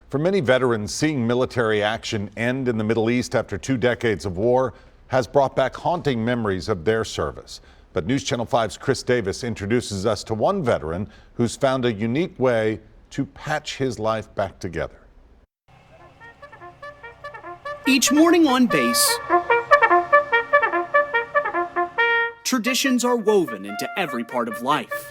For many veterans, seeing military action end in the Middle East after 2 decades of war has brought back haunting memories of their service. But News Channel 5's Chris Davis introduces us to one veteran who's found a unique way to patch his life back together. Each morning on base, traditions are woven into every part of life.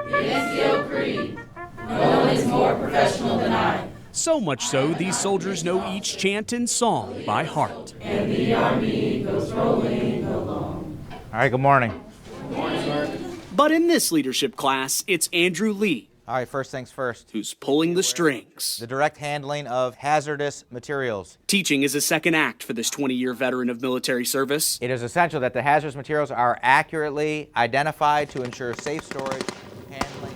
The NCO Creed. No one is more professional than I. So much so, these soldiers know each chant and song by heart. And the army goes rolling along. All right, good morning. Good morning, sir. But in this leadership class, it's Andrew Lee. All right, first things first. Who's pulling the strings. The direct handling of hazardous materials. Teaching is a second act for this 20-year veteran of military service. It is essential that the hazardous materials are accurately identified to ensure safe storage, handling.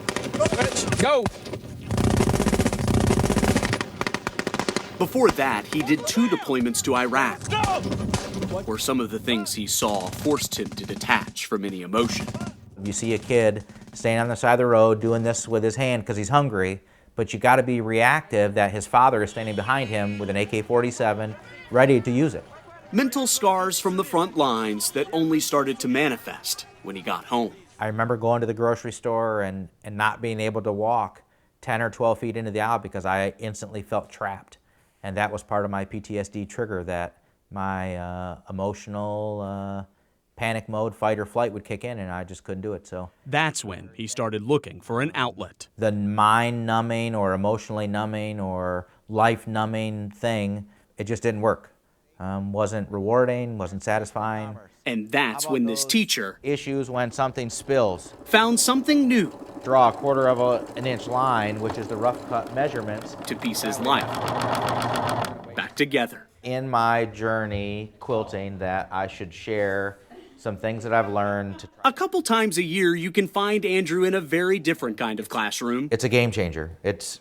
Go! Before that, he did 2 deployments to Iraq, where some of the things he saw forced him to detach from any emotion. You see a kid standing on the side of the road doing this with his hand because he's hungry, but you got to be reactive that his father is standing behind him with an AK-47 ready to use it. Mental scars from the front lines that only started to manifest when he got home. I remember going to the grocery store and not being able to walk 10 or 12 feet into the aisle because I instantly felt trapped. And that was part of my PTSD trigger, that my emotional panic mode, fight or flight would kick in, and I just couldn't do it. So that's when he started looking for an outlet. The mind-numbing or emotionally numbing or life-numbing thing, it just didn't work. Wasn't rewarding, wasn't satisfying. And that's when this teacher issues when something spills. Found something new. Draw a 1/4 of an inch line, which is the rough cut measurements, to piece his life back together. In my journey quilting, that I should share some things that I've learned. A couple times a year, you can find Andrew in a very different kind of classroom. It's a game changer. It's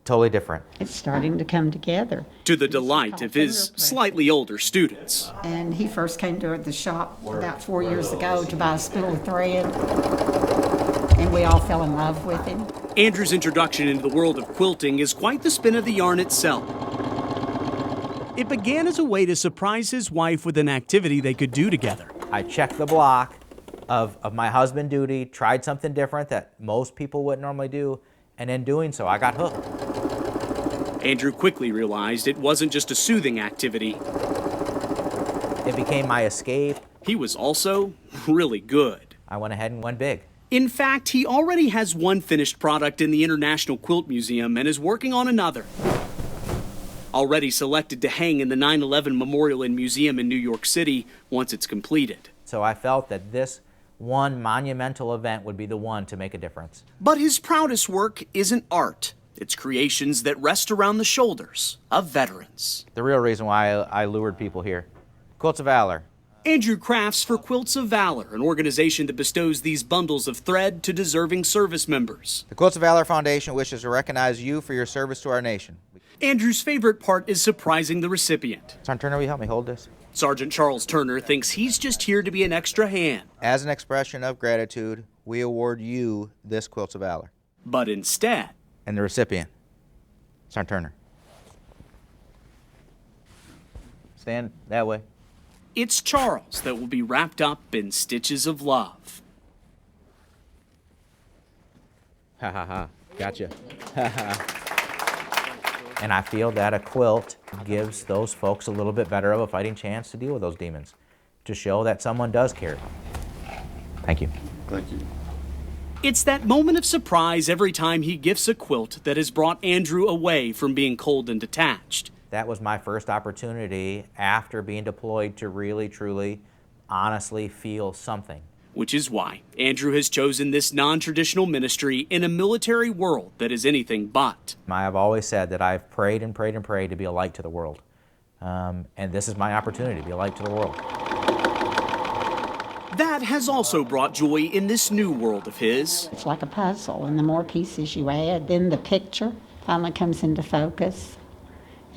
totally different. It's starting to come together. To the delight of his slightly older students. And he first came to the shop about 4 years ago to buy a spool of thread, and we all fell in love with him. Andrew's introduction into the world of quilting is quite the spin of the yarn itself. It began as a way to surprise his wife with an activity they could do together. I checked the block of my husband duty, tried something different that most people wouldn't normally do, and in doing so, I got hooked. Andrew quickly realized it wasn't just a soothing activity. It became my escape. He was also really good. I went ahead and went big. In fact, he already has one finished product in the International Quilt Museum and is working on another. Already selected to hang in the 9/11 Memorial and Museum in New York City once it's completed. So I felt that this one monumental event would be the one to make a difference. But his proudest work isn't art. It's creations that rest around the shoulders of veterans. The real reason why I lured people here. Quilts of Valor. Andrew crafts for Quilts of Valor, an organization that bestows these bundles of thread to deserving service members. The Quilts of Valor Foundation wishes to recognize you for your service to our nation. Andrew's favorite part is surprising the recipient. Sergeant Turner, will you help me hold this? Sergeant Charles Turner thinks he's just here to be an extra hand. As an expression of gratitude, we award you this Quilts of Valor. But instead... And the recipient, Sergeant Turner. Stand that way. It's Charles that will be wrapped up in stitches of love. Ha ha ha, gotcha. Ha ha. And I feel that a quilt gives those folks a little bit better of a fighting chance to deal with those demons, to show that someone does care. Thank you. Thank you. It's that moment of surprise every time he gifts a quilt that has brought Andrew away from being cold and detached. That was my first opportunity after being deployed to really, truly, honestly feel something. Which is why Andrew has chosen this non-traditional ministry in a military world that is anything but. I have always said that I've prayed and prayed and prayed to be a light to the world. And this is my opportunity to be a light to the world. That has also brought joy in this new world of his. It's like a puzzle, and the more pieces you add, then the picture finally comes into focus.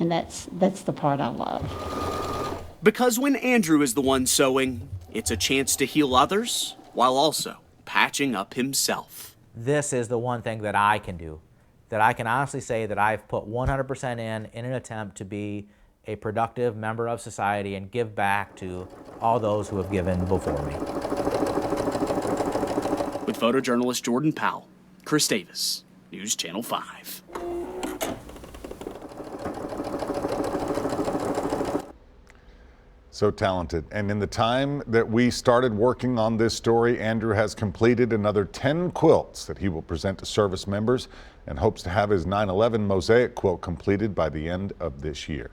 And that's the part I love. Because when Andrew is the one sewing, it's a chance to heal others while also patching up himself. This is the one thing that I can do that I can honestly say that I've put 100% in an attempt to be a productive member of society and give back to all those who have given before me. With photojournalist Jordan Powell, Chris Davis, News Channel 5. So talented. And in the time that we started working on this story, Andrew has completed another 10 quilts that he will present to service members and hopes to have his 9/11 mosaic quilt completed by the end of this year.